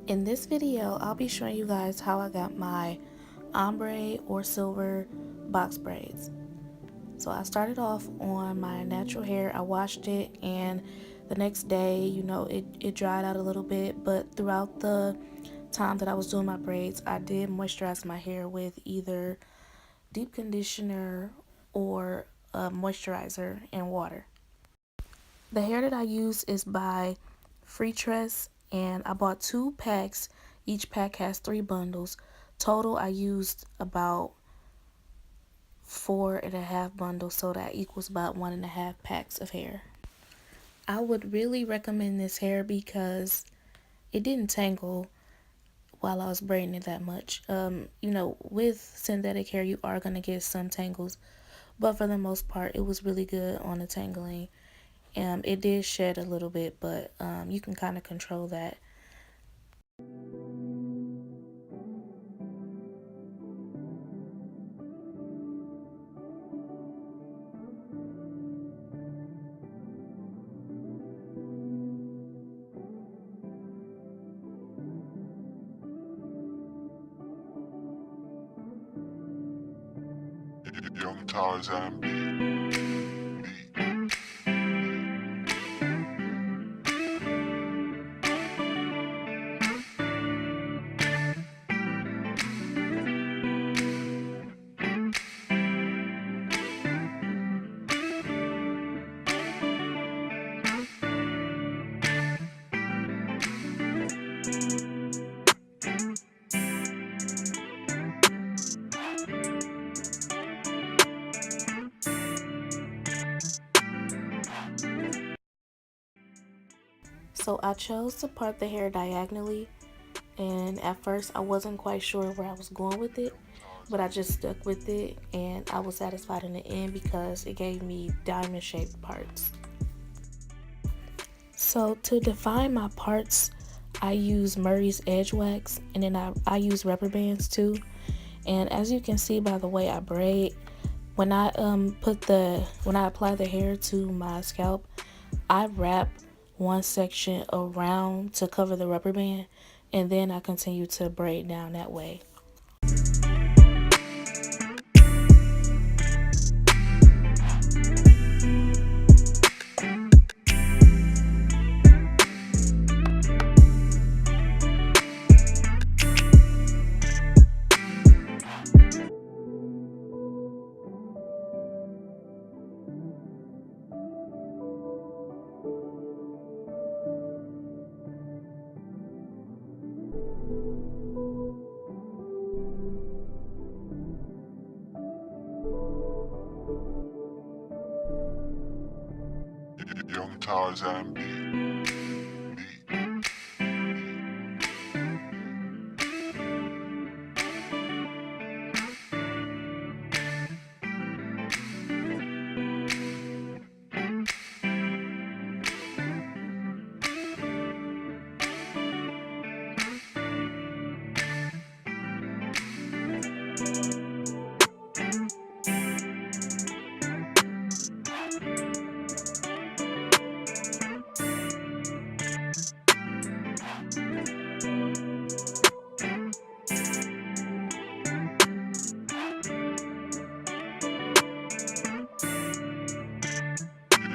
In this video, I'll be showing you guys how I got my ombre or silver box braids. So I started off on my natural hair. I washed it, and the next day, it dried out a little bit, but throughout the time that I was doing my braids, I did moisturize my hair with either deep conditioner or moisturizer and water. The hair that I use is by Freetress, and I bought 2 packs. Each pack has 3 bundles. Total, I used about 4.5 bundles, so that equals about 1.5 packs of hair. I would really recommend this hair because it didn't tangle while I was braiding it that much. With synthetic hair, you are going to get some tangles, but for the most part, it was really good on the tangling. It did shed a little bit, but you can kind of control that. Young Tarzan So I chose to part the hair diagonally, and at first I wasn't quite sure where I was going with it, but I just stuck with it, and I was satisfied in the end because it gave me diamond shaped parts. So to define my parts, I use Murray's Edge Wax, and then I use rubber bands too. And as you can see by the way I braid, when I apply the hair to my scalp, I wrap one section around to cover the rubber band, and then I continue to braid down that way. Young Tarzan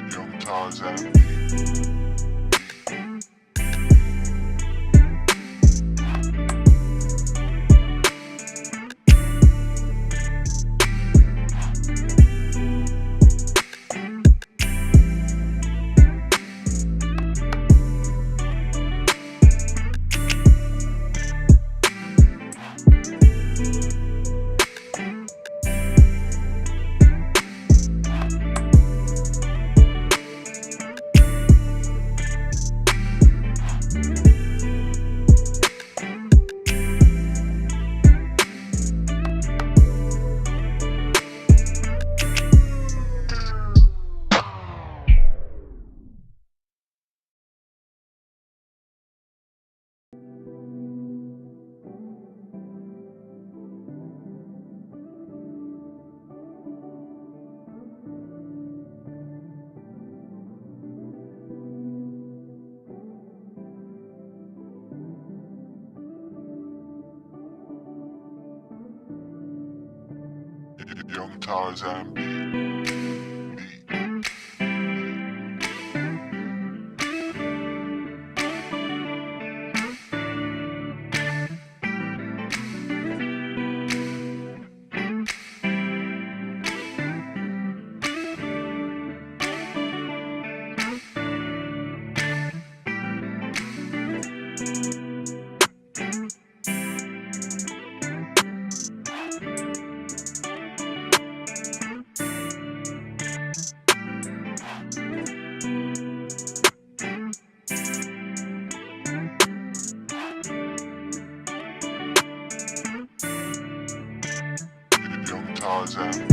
Young Tarzan Young Tarzan beat. Young Tarzan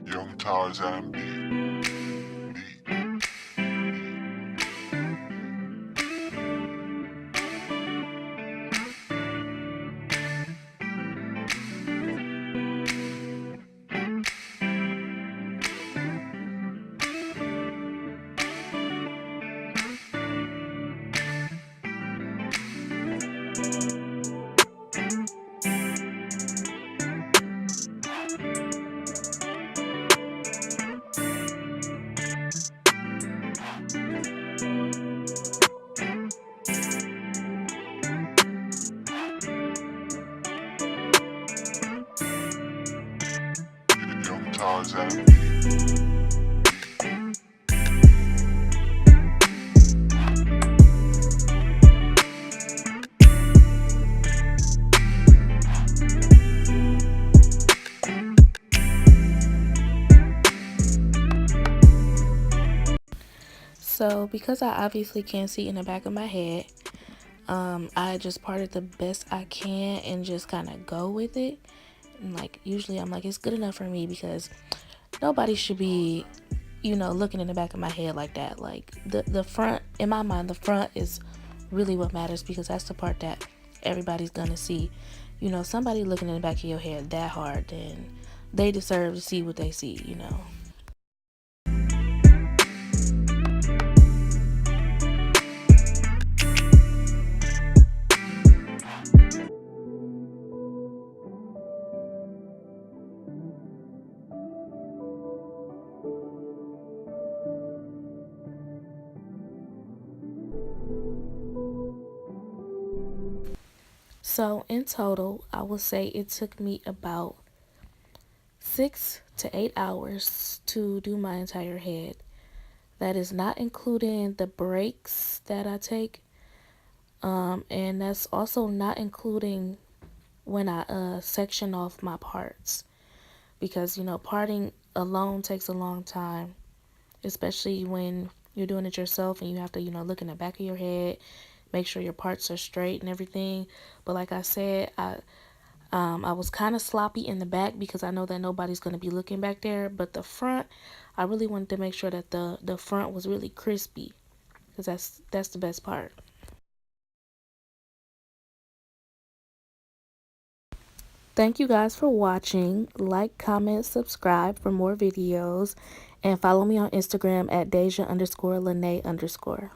Young Tarzan beat. Young Tarzan So because I obviously can't see in the back of my head, I just parted the best I can and just kind of go with it. And like usually I'm like, it's good enough for me because nobody should be, looking in the back of my head like that. Like the front, in my mind, the front is really what matters because that's the part that everybody's gonna see. Somebody looking in the back of your head that hard, then they deserve to see what they see. So in total, I would say it took me about 6 to 8 hours to do my entire head. That is not including the breaks that I take. And that's also not including when I section off my parts. Because, parting alone takes a long time. Especially when you're doing it yourself and you have to, look in the back of your head, make sure your parts are straight and everything. But like I said, I was kind of sloppy in the back because I know that nobody's going to be looking back there. But the front, I really wanted to make sure that the front was really crispy because that's the best part. Thank you guys for watching. Like, comment, subscribe for more videos. And follow me on Instagram at Deja_Lene_.